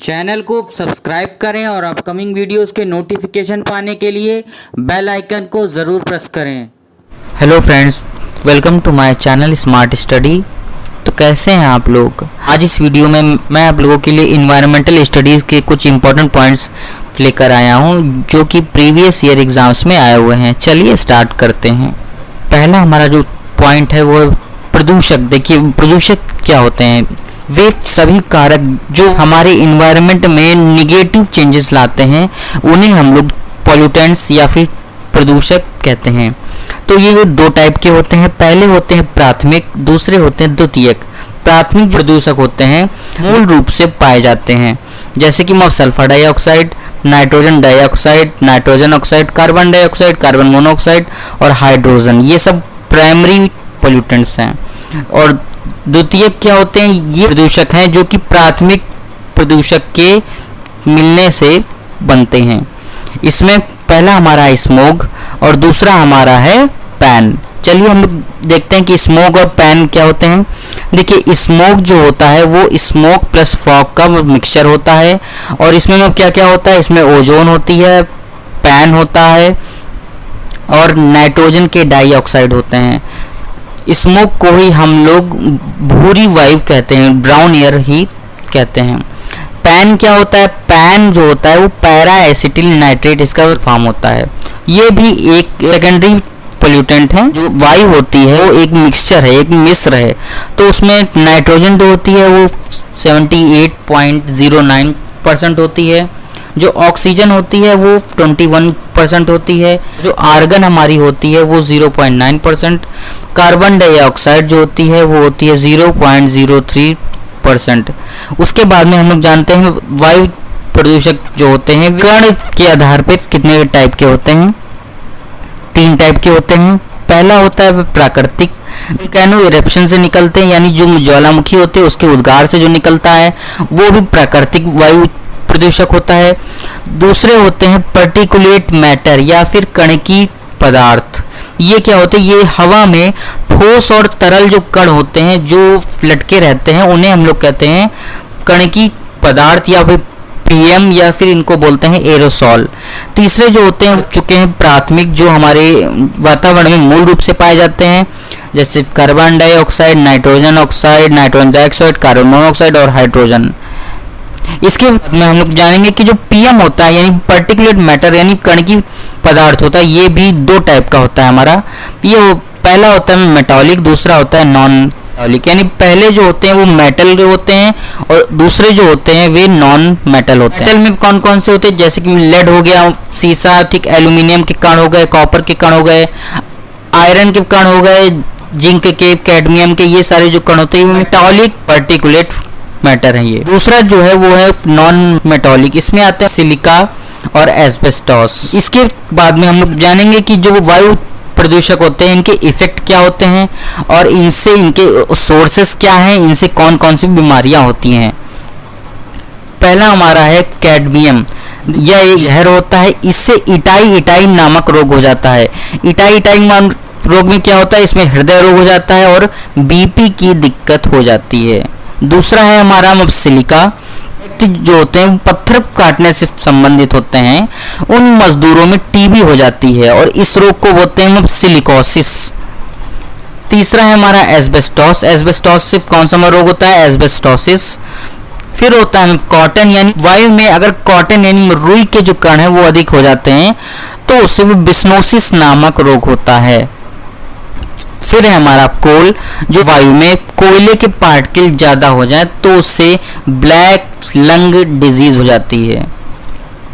Channel को subscribe करें और अपकमिंग वीडियोस के नोटिफिकेशन पाने के लिए बेल आइकन को ज़रूर प्रेस करें। Hello friends, welcome to my channel smart study. तो कैसे हैं आप लोग। आज इस वीडियो में मैं आप लोगों के लिए इन्वायरमेंटल स्टडीज़ के कुछ इंपॉर्टेंट पॉइंट्स लेकर आया हूं जो कि प्रीवियस ईयर एग्जाम्स में आए हुए हैं। चलिए स्टार्ट करते हैं। पहला हमारा जो पॉइंट है वो प्रदूषक। देखिए, प्रदूषक क्या होते हैं? वे सभी कारक जो हमारे इन्वायरमेंट में निगेटिव चेंजेस लाते हैं उन्हें हम लोग पॉल्यूटेंट्स या फिर प्रदूषक कहते हैं। तो ये दो टाइप के होते हैं। पहले होते हैं प्राथमिक, दूसरे होते हैं द्वितीयक। प्राथमिक प्रदूषक होते हैं मूल रूप से पाए जाते हैं, जैसे कि sulphur dioxide, nitrogen dioxide, nitrogen oxide, carbon dioxide, carbon monoxide और हाइड्रोजन। ये सब प्राइमरी पोल्यूटेंट्स हैं। और द्वितीयक क्या होते हैं? ये प्रदूषक हैं जो कि प्राथमिक प्रदूषक के मिलने से बनते हैं। इसमें पहला हमारा है स्मोग और दूसरा हमारा है पैन। चलिए हम लोग देखते हैं कि स्मोग और पैन क्या होते हैं। देखिए, स्मोग जो होता है वो स्मोक प्लस फॉग का मिक्सचर होता है और इसमें क्या क्या होता है? इसमें ओजोन होती है, पैन होता है और नाइट्रोजन के डाइऑक्साइड होते हैं। स्मोक को ही हम लोग भूरी वायु कहते हैं, ब्राउन एयर ही कहते हैं। पैन क्या होता है? पैन जो होता है वो पैरा एसिटिल नाइट्रेट इसका फॉर्म होता है। ये भी एक सेकेंडरी पोल्यूटेंट है। जो वायु होती है वो एक मिक्सचर है, एक मिश्र है। तो उसमें नाइट्रोजन जो होती है वो 78.09% होती है। जो ऑक्सीजन होती है वो 21% होती है। जो आर्गन हमारी होती है वो 0.9%। कार्बन डाइऑक्साइड जो होती है वो होती है 0.03%। उसके बाद में हम लोग जानते हैं वायु प्रदूषक जो होते हैं कण के आधार पर कितने टाइप के होते हैं? 3 टाइप के होते हैं। पहला होता है प्राकृतिक, वोल्केनो इरप्शन से निकलते हैं, यानी जो ज्वालामुखी होते हैं उसके उद्गार से जो निकलता है वो भी प्राकृतिक वायु प्रदूषक होता है। दूसरे होते हैं पर्टिकुलेट मैटर या फिर कणिकी पदार्थ। ये क्या होते हैं? ये हवा में ठोस और तरल जो कण होते हैं जो लटके रहते हैं उन्हें हम लोग कहते हैं कणिकी पदार्थ या फिर पीएम या फिर इनको बोलते हैं एरोसॉल। तीसरे जो होते हैं चुके हैं प्राथमिक, जो हमारे वातावरण में मूल रूप से पाए जाते हैं, जैसे carbon dioxide, nitrogen oxide, nitrogen dioxide, carbon monoxide और हाइड्रोजन। इसके में हम लोग जानेंगे कि जो पीएम होता है यानी पर्टिकुलेट मैटर यानी कणिकी पदार्थ होता है, ये भी 2 टाइप का होता है हमारा। ये पहला होता है मेटालिक, दूसरा होता है नॉन मेटालिक। यानी पहले जो होते हैं वो मेटल के होते हैं और दूसरे जो होते हैं वे नॉन मेटल होते हैं। मेटल में कौन कौन से होते हैं? जैसे कि लेड हो गया, सीसा, ठीक, एल्यूमिनियम के कण हो गए, कॉपर के कण हो गए, आयरन के कण हो गए, जिंक के, कैडमियम के, ये सारे जो कण होते हैं मेटालिक पर्टिकुलेट मैटर है। ये दूसरा जो है वो है नॉन मेटालिक। इसमें आते हैं सिलिका और एस्बेस्टॉस। इसके बाद में हम लोग जानेंगे कि जो वायु प्रदूषक होते हैं इनके इफेक्ट क्या होते हैं और इनसे इनके सोर्सेस क्या हैं, इनसे कौन कौन सी बीमारियां होती हैं। पहला हमारा है कैडमियम। यह एक जहर होता है। इससे इटाई नामक रोग हो जाता है। इटाई रोग में क्या होता है? इसमें हृदय रोग हो जाता है और बीपी की दिक्कत हो जाती है। दूसरा है हमारा सिलिका। जो होते हैं पत्थर काटने से संबंधित होते हैं, उन मजदूरों में टीबी हो जाती है और इस रोग को बोलते हैं सिलिकोसिस। तीसरा है हमारा एस्बेस्टॉस। एस्बेस्टॉस से कौन सा रोग होता है? एस्बेस्टोसिस। फिर होता है कॉटन, यानी वायु में अगर कॉटन यानी रुई के जो कण है वो अधिक हो जाते हैं तो उससे भी बिस्नोसिस नामक रोग होता है। फिर है हमारा कोल। जो वायु में कोयले के पार्टिकल ज़्यादा हो जाए तो उससे ब्लैक लंग डिजीज हो जाती है।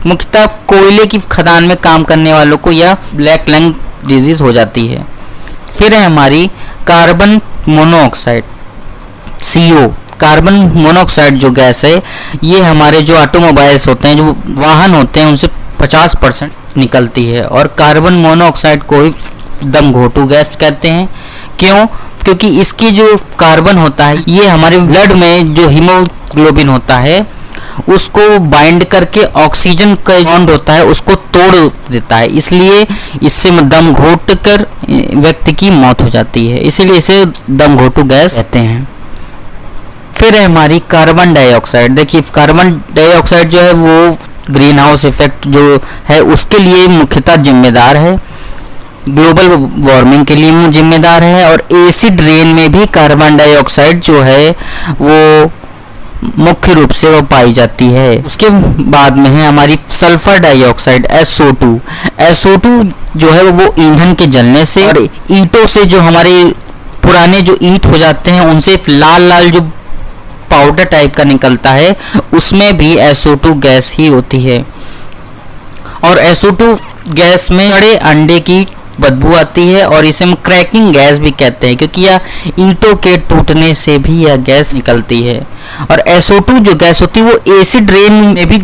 मुख्यतः कोयले की खदान में काम करने वालों को यह ब्लैक लंग डिजीज हो जाती है। फिर है हमारी carbon monoxide, CO। Carbon monoxide जो गैस है ये हमारे जो ऑटोमोबाइल्स होते हैं, जो वाहन होते हैं, उनसे 50% निकलती है और कार्बन मोनोऑक्साइड को ही दम घोटू गैस कहते हैं। क्यों? क्योंकि इसकी जो कार्बन होता है ये हमारे ब्लड में जो हीमोग्लोबिन होता है उसको बाइंड करके ऑक्सीजन का बॉन्ड होता है उसको तोड़ देता है, इसलिए इससे दम घोट कर व्यक्ति की मौत हो जाती है। इसीलिए इसे दम घोटू गैस कहते हैं। फिर है हमारी कार्बन डाइऑक्साइड। देखिए कार्बन डाइऑक्साइड जो है वो ग्रीन हाउस इफेक्ट जो है उसके लिए मुख्यतः जिम्मेदार है, ग्लोबल वार्मिंग के लिए जिम्मेदार है, और एसिड रेन में भी कार्बन डाइऑक्साइड जो है वो मुख्य रूप से वो पाई जाती है। उसके बाद में है हमारी सल्फर डाइऑक्साइड SO2। SO2 जो है वो ईंधन के जलने से और ईंटों से, जो हमारे पुराने जो ईंट हो जाते हैं उनसे लाल लाल जो पाउडर टाइप का निकलता है उसमें भी SO2 गैस ही होती है। और SO2 गैस में बड़े अंडे की बदबू आती है और इसे हम क्रैकिंग गैस भी कहते हैं, क्योंकि यह ईंटों के टूटने से भी यह गैस निकलती है। और SO2 जो गैस होती है वो एसिड रेन में भी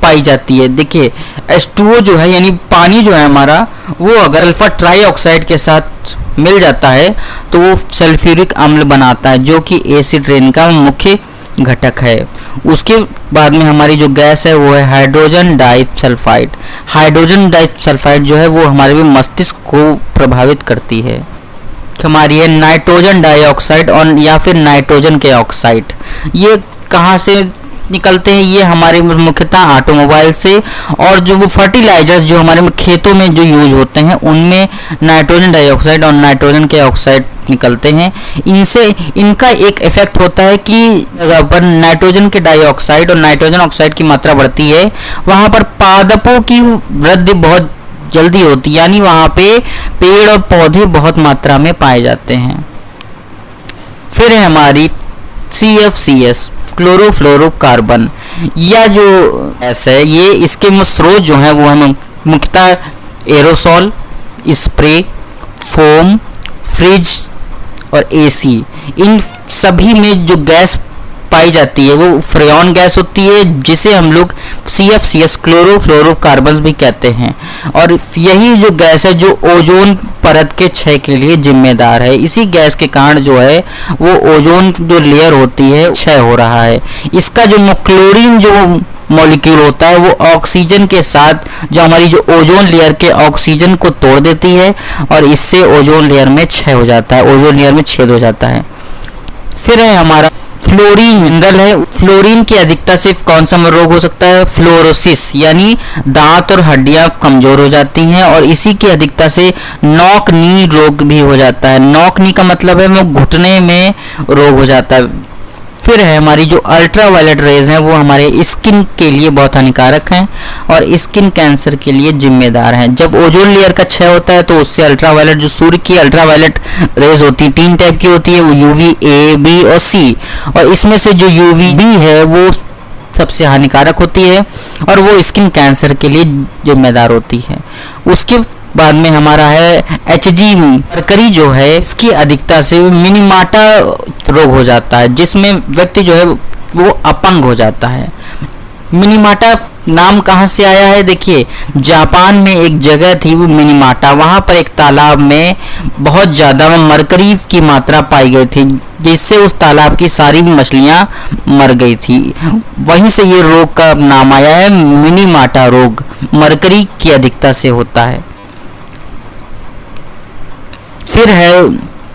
पाई जाती है। देखिए H2O जो है यानी पानी जो है हमारा, वो अगर अल्फा ट्राईऑक्साइड के साथ मिल जाता है तो वो सल्फ्यूरिक अम्ल बनाता है, जो कि एसिड रेन का मुख्य घटक है। उसके बाद में हमारी जो गैस है वो है हाइड्रोजन डाइसल्फाइड। हाइड्रोजन डाइसल्फाइड जो है वो हमारे भी मस्तिष्क को प्रभावित करती है। हमारी है नाइट्रोजन डाइऑक्साइड और या फिर नाइट्रोजन के ऑक्साइड। ये कहाँ से निकलते हैं? ये हमारे मुख्यतः ऑटोमोबाइल से, और जो वो फर्टिलाइजर्स जो हमारे में खेतों में जो यूज होते हैं उनमें नाइट्रोजन डाइऑक्साइड और नाइट्रोजन के ऑक्साइड निकलते हैं। इनसे इनका एक इफेक्ट होता है कि जगह पर नाइट्रोजन के डाइऑक्साइड और नाइट्रोजन ऑक्साइड की मात्रा बढ़ती है, वहाँ पर पादपों की वृद्धि बहुत जल्दी होती है, यानी वहाँ पे पेड़ और पौधे बहुत मात्रा में पाए जाते हैं। फिर है हमारी CFCS क्लोरोफ्लोरोकार्बन। यह जो गैस है ये इसके स्रोत जो है वो हम मुख्यतः एरोसॉल, स्प्रे, फोम, फ्रिज और AC, इन सभी में जो गैस पाई जाती है वो फ्रेऑन गैस होती है, जिसे हम लोग CFCS क्लोरोफ्लोरोकार्बन भी कहते हैं। और यही जो गैस है जो ओजोन परत के क्षय के लिए जिम्मेदार है। इसी गैस के कारण जो है वो ओजोन जो लेयर होती है क्षय हो रहा है। इसका जो क्लोरीन जो मॉलिक्यूल होता है वो ऑक्सीजन के साथ जो हमारी जो ओजोन लेयर के ऑक्सीजन को तोड़ देती है और इससे ओजोन लेयर में क्षय हो जाता है, ओजोन लेयर में छेद हो जाता है। फिर है हमारा फ्लोरीन मिनरल है। फ्लोरीन की अधिकता से कौन सा रोग हो सकता है? फ्लोरोसिस, यानी दांत और हड्डियां कमजोर हो जाती हैं, और इसी की अधिकता से नॉक नी रोग भी हो जाता है। नॉक नी का मतलब है वो घुटने में रोग हो जाता है। फिर है हमारी जो अल्ट्रावायलेट रेज हैं वो हमारे स्किन के लिए बहुत हानिकारक हैं और स्किन कैंसर के लिए जिम्मेदार हैं। जब ओजोन लेयर का क्षय होता है तो उससे अल्ट्रावायलेट जो सूर्य की अल्ट्रावायलेट रेज होती है, 3 टाइप की होती है, वो UVA, B और C, और इसमें से जो UVB है वो सबसे हानिकारक होती है और वो स्किन कैंसर के लिए जिम्मेदार होती है। उसके बाद में हमारा है HG मरकरी जो है, इसकी अधिकता से मिनीमाटा रोग हो जाता है, जिसमें व्यक्ति जो है वो अपंग हो जाता है। मिनीमाटा नाम कहाँ से आया है? देखिए जापान में एक जगह थी वो मिनीमाटा, वहाँ पर एक तालाब में बहुत ज़्यादा मरकरी की मात्रा पाई गई थी, जिससे उस तालाब की सारी मछलियाँ मर गई थी। वहीं से ये रोग का नाम आया है मिनीमाटा रोग, मरकरी की अधिकता से होता है। फिर है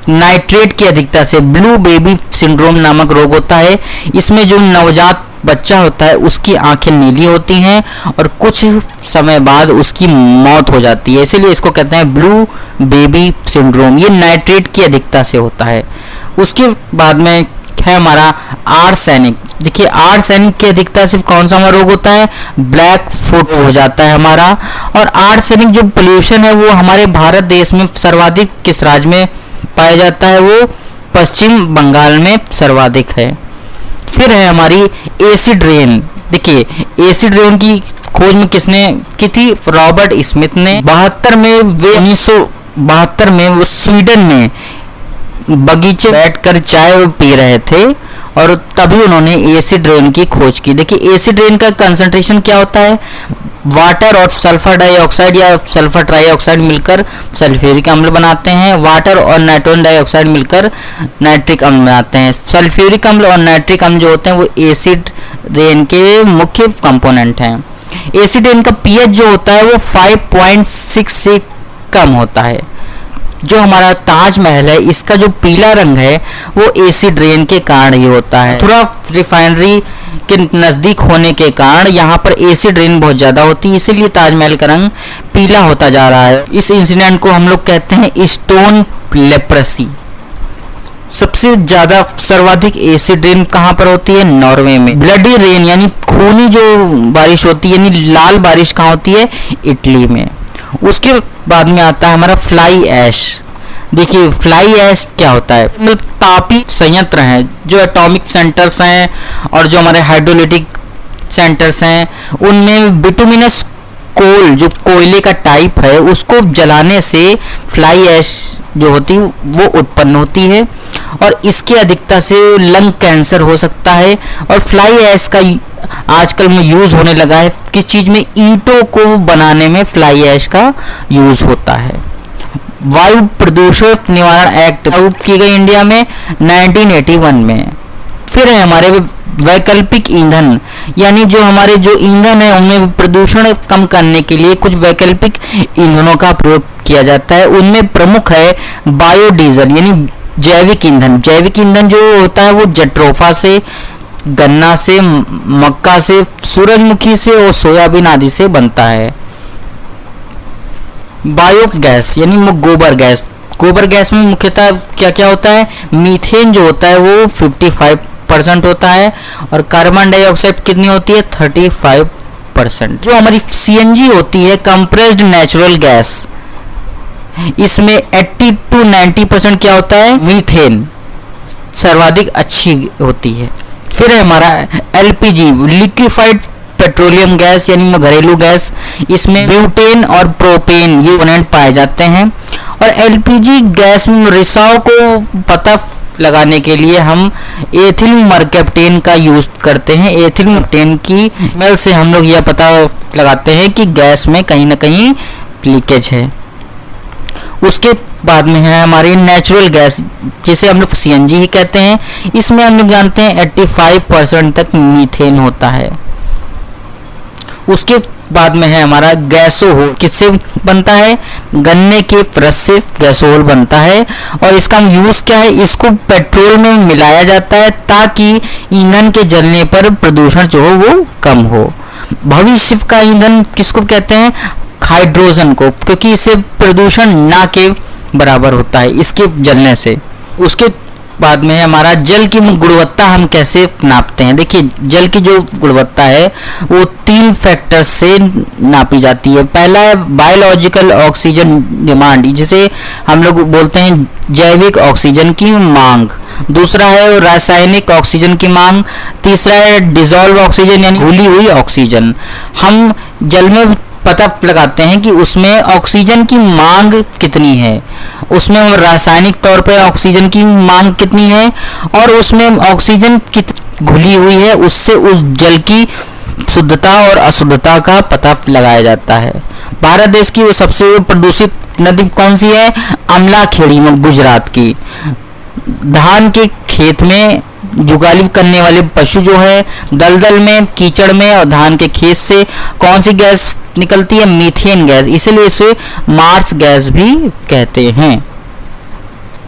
नाइट्रेट की अधिकता से ब्लू बेबी सिंड्रोम नामक रोग होता है। इसमें जो नवजात बच्चा होता है उसकी आंखें नीली होती हैं और कुछ समय बाद उसकी मौत हो जाती है, इसीलिए इसको कहते हैं ब्लू बेबी सिंड्रोम। ये नाइट्रेट की अधिकता से होता है। उसके बाद में है हमारा आर्सेनिक। देखिए आर्सेनिक की अधिकता से कौन सा हमारा रोग होता है? ब्लैक फुट हो जाता है हमारा। और आर्सेनिक जो पोल्यूशन है वो हमारे भारत देश में सर्वाधिक किस राज्य में पाया जाता है? वो पश्चिम बंगाल में सर्वाधिक है। फिर है हमारी एसिड रेन। देखिए एसिड रेन की खोज में किसने की थी? रॉबर्ट स्मिथ ने 1972 में। वे 1972 में वो स्वीडन में बगीचे बैठकर चाय पी रहे थे और तभी उन्होंने एसिड रेन की खोज की। देखिए एसिड रेन का कंसंट्रेशन क्या होता है? वाटर और सल्फर डाइऑक्साइड या सल्फर ट्राईऑक्साइड मिलकर सल्फ्यूरिक अम्ल बनाते हैं। वाटर और नाइट्रोजन डाइऑक्साइड मिलकर नाइट्रिक अम्ल बनाते हैं। सल्फ्यूरिक अम्ल और नाइट्रिक अम्ल जो होते हैं वो एसिड रेन के मुख्य कंपोनेंट हैं। एसिड रेन का पीएच जो होता है वो 5.6 से कम होता है। जो हमारा ताजमहल है इसका जो पीला रंग है वो एसिड रेन के कारण ही होता है। थोड़ा रिफाइनरी के नज़दीक होने के कारण यहाँ पर एसिड रेन बहुत ज़्यादा होती है, इसीलिए ताजमहल का रंग पीला होता जा रहा है। इस इंसिडेंट को हम लोग कहते हैं स्टोन लेप्रेसी। सबसे ज्यादा सर्वाधिक एसिड रेन कहाँ पर होती है? नॉर्वे में। ब्लडी रेन यानी खूनी जो बारिश होती है यानी लाल बारिश कहाँ होती है? इटली में। उसके बाद में आता है हमारा फ्लाई ऐश। देखिए फ्लाई ऐश क्या होता है? मतलब तापी संयंत्र हैं जो एटॉमिक सेंटर्स हैं और जो हमारे हाइड्रोलिटिक सेंटर्स हैं उनमें बिटुमिनस कोल जो कोयले का टाइप है उसको जलाने से फ्लाई ऐश जो होती है वो उत्पन्न होती है और इसकी अधिकता से लंग कैंसर हो सकता है। और फ्लाई ऐश का आजकल में यूज होने लगा है किस चीज में? ईंटों को बनाने में फ्लाई ऐश का यूज होता है। वायु प्रदूषण निवारण एक्ट लागू की गई इंडिया में 1981 में। फिर है हमारे वैकल्पिक ईंधन, यानी जो हमारे जो ईंधन है उनमें प्रदूषण कम करने के लिए कुछ वैकल्पिक ईंधनों का प्रयोग किया जाता है। उनमें प्रमुख है बायोडीजल यानी जैविक ईंधन। जैविक ईंधन जो होता है वो जट्रोफा से, गन्ना से, मक्का से, सूरजमुखी से और सोयाबीन आदि से बनता है। बायोगैस यानी गोबर गैस। गोबर गैस में मुख्यतः क्या क्या होता है? मीथेन जो होता है वो 55% होता है और कार्बन डाइऑक्साइड कितनी होती है? 35%। जो हमारी सीएनजी होती है कंप्रेस्ड नेचुरल गैस, इसमें 80 to 90% क्या होता है? मीथेन सर्वाधिक अच्छी होती है। फिर है हमारा एलपीजी लिक्विफाइड पेट्रोलियम गैस यानी घरेलू गैस, इसमें ब्यूटेन और प्रोपेन ये कंपोनेंट पाए जाते हैं। और एलपीजी गैस में रिसाव को पता लगाने के लिए हम एथिल मरकैप्टेन का यूज करते हैं। एथिल मरकैप्टेन की स्मेल से हम लोग यह पता लगाते हैं कि गैस में कहीं ना कहीं लीकेज है। उसके बाद में है हमारी नेचुरल गैस जिसे हम लोग सीएनजी ही कहते हैं। इसमें हम लोग जानते हैं 85% तक मीथेन होता है। उसके बाद में है हमारा गैसोहोल। किससे बनता है? गन्ने के रस से गैसोहोल बनता है और इसका यूज क्या है? इसको पेट्रोल में मिलाया जाता है ताकि ईंधन के जलने पर प्रदूषण जो हो वो कम हो। भविष्य का ईंधन किसको कहते हैं? हाइड्रोजन को, क्योंकि इससे प्रदूषण ना के बराबर होता है इसके जलने से। उसके बाद में हमारा जल की गुणवत्ता हम कैसे नापते हैं? देखिए जल की जो गुणवत्ता है वो 3 फैक्टर से नापी जाती है। पहला है बायोलॉजिकल ऑक्सीजन डिमांड, जिसे हम लोग बोलते हैं जैविक ऑक्सीजन की मांग। दूसरा है रासायनिक ऑक्सीजन की मांग। तीसरा है डिसॉल्व ऑक्सीजन यानी घुली हुई ऑक्सीजन। हम जल में पता लगाते हैं कि उसमें ऑक्सीजन की मांग कितनी है, उसमें रासायनिक तौर पर ऑक्सीजन की मांग कितनी है और उसमें ऑक्सीजन घुली हुई है, उससे उस जल की शुद्धता और अशुद्धता का पता लगाया जाता है। भारत देश की वो सबसे प्रदूषित नदी कौन सी है? अमलाखेड़ी में, गुजरात की। धान के खेत में जुगाली करने वाले पशु जो है दलदल में, कीचड़ में और धान के खेत से कौन सी गैस निकलती है? Methane gas. इसलिए इसे मार्स गैस भी कहते हैं।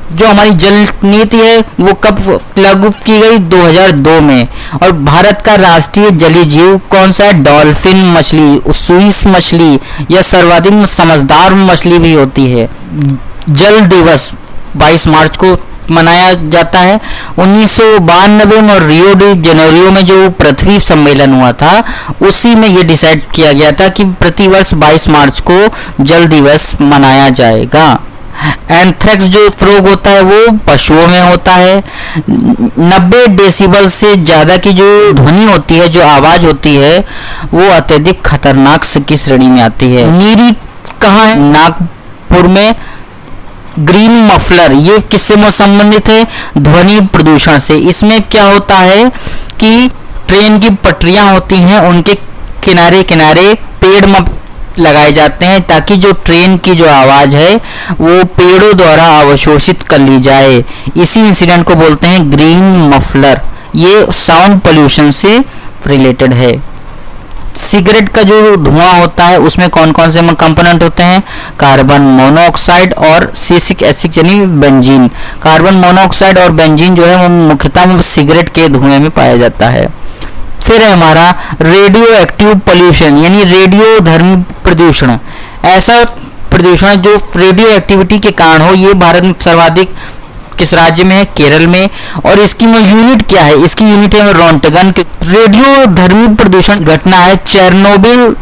जो हमारी जल नीति है वो कब लागू की गई? 2002 में। और भारत का राष्ट्रीय जलीय जीव कौन सा है? डॉल्फिन मछली, स्विस मछली या सर्वाधिक समझदार मछली भी होती है। जल दिवस 22 मार्च को मनाया जाता है। 1992 में रियो डी जेनेरियो में जो पृथ्वी सम्मेलन हुआ था उसी में ये डिसाइड किया गया था कि प्रतिवर्ष 22 मार्च को जल दिवस मनाया जाएगा। एंथ्रेक्स जो रोग होता है वो पशुओं में होता है। 90 डेसिबल से ज़्यादा की जो ध्वनि होती है, जो आवाज़ होती है, वो अत्यधिक खतरनाक की श्रेणी में आती है। नीरी कहाँ है? नागपुर में। ग्रीन मफलर ये किससे संबंधित है? ध्वनि प्रदूषण से। इसमें क्या होता है कि ट्रेन की पटरियां होती हैं, उनके किनारे किनारे पेड़ लगाए जाते हैं ताकि जो ट्रेन की जो आवाज़ है वो पेड़ों द्वारा अवशोषित कर ली जाए। इसी इंसिडेंट को बोलते हैं ग्रीन मफलर। ये साउंड पोल्यूशन से रिलेटेड है। सिगरेट का जो धुआं होता है उसमें कौन कौन से कंपोनेंट होते हैं? कार्बन मोनोऑक्साइड और सिट्रिक एसिड यानी बेंजीन। कार्बन मोनोऑक्साइड और बेंजीन जो है वो मुख्यतः सिगरेट के धुएं में पाया जाता है। फिर है हमारा रेडियो एक्टिव पोल्यूशन यानी रेडियोधर्मी प्रदूषण। ऐसा प्रदूषण जो रेडियो एक्टिविटी के कारण हो, ये भारत में सर्वाधिक किस राज्य में है? केरल में। और इसकी यूनिट क्या है? इसकी यूनिट है रोंटगन। रेडियोधर्मी प्रदूषण घटना है चेरनोबिल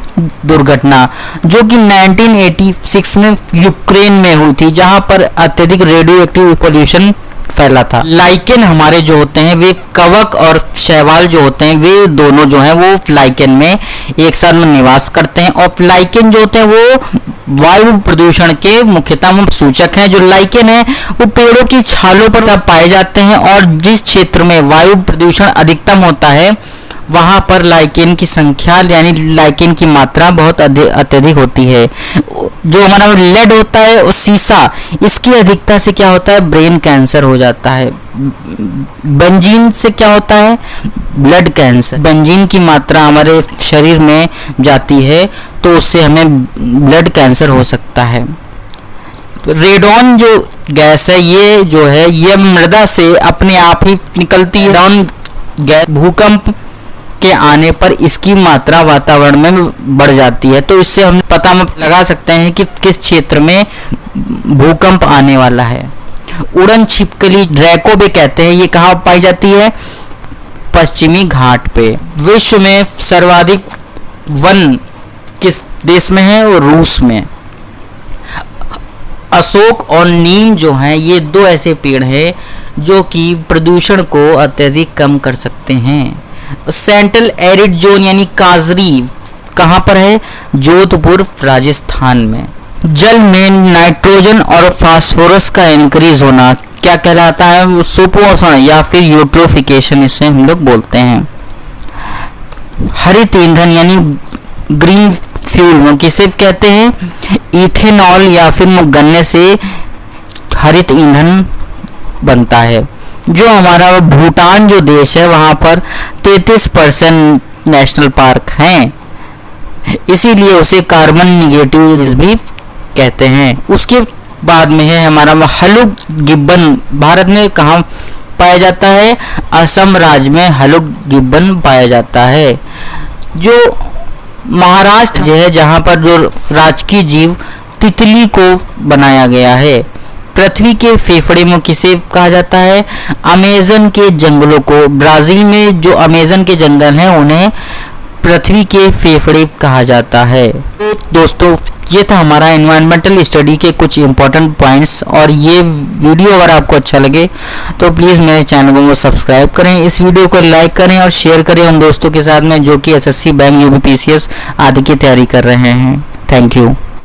दुर्घटना, जो कि 1986 में यूक्रेन में हुई थी, जहां पर अत्यधिक रेडियो एक्टिव पोल्यूशन फैला था। लाइकेन हमारे जो होते हैं वे कवक और शैवाल जो होते हैं वे दोनों जो हैं वो लाइकेन में एक साथ में निवास करते हैं। और लाइकेन जो होते हैं वो वायु प्रदूषण के मुख्यतः सूचक हैं। जो लाइकेन है वो पेड़ों की छालों पर पाए जाते हैं और जिस क्षेत्र में वायु प्रदूषण अधिकतम होता है वहां पर लाइकेन की संख्या यानी लाइकेन की मात्रा बहुत अत्यधिक होती है। जो हमारा लेड होता है और सीसा, इसकी अधिकता से क्या होता है? ब्रेन कैंसर हो जाता है। बेंजीन से क्या होता है? Blood cancer. बेंजीन की मात्रा हमारे शरीर में जाती है तो उससे हमें ब्लड कैंसर हो सकता है। रेडॉन जो गैस है ये जो है ये मृदा से अपने आप ही निकलती है। रेडॉन गैस भूकंप के आने पर इसकी मात्रा वातावरण में बढ़ जाती है, तो इससे हम पता लगा सकते हैं कि किस क्षेत्र में भूकंप आने वाला है। उड़न छिपकली ड्रैको भी कहते हैं, ये कहाँ पाई जाती है? पश्चिमी घाट पे। विश्व में सर्वाधिक वन किस देश में है? वो रूस में। अशोक और नीम जो हैं ये दो ऐसे पेड़ हैं जो कि प्रदूषण को अत्यधिक कम कर सकते हैं। सेंट्रल एरिड जोन यानी काजरी कहाँ पर है? जोधपुर राजस्थान में। जल में नाइट्रोजन और फास्फोरस का इंक्रीज होना क्या कहलाता है? सुपोषण या फिर यूट्रोफिकेशन इसे हम लोग बोलते हैं। हरित ईंधन यानी ग्रीन फ्यूल किसे कहते हैं? इथेनॉल या फिर गन्ने से हरित ईंधन बनता है। जो हमारा भूटान जो देश है वहाँ पर 33% नेशनल पार्क हैं, इसीलिए उसे कार्बन निगेटिव भी कहते हैं। उसके बाद में है हमारा हलुक गिब्बन। भारत में कहाँ पाया जाता है? असम राज्य में हलुक गिब्बन पाया जाता है। जो महाराष्ट्र है जहाँ पर जो राजकीय जीव तितली को बनाया गया है। पृथ्वी के फेफड़े में किसे कहा जाता है? अमेज़न के जंगलों को। ब्राजील में जो अमेज़न के जंगल हैं उन्हें पृथ्वी के फेफड़े कहा जाता है। तो दोस्तों ये था हमारा एनवायरमेंटल स्टडी के कुछ इंपॉर्टेंट पॉइंट्स, और ये वीडियो अगर आपको अच्छा लगे तो प्लीज़ मेरे चैनल को सब्सक्राइब करें, इस वीडियो को लाइक करें और शेयर करें उन दोस्तों के साथ में जो कि एसएससी बैंक यूपीपीसीएस आदि की तैयारी कर रहे हैं। Thank you.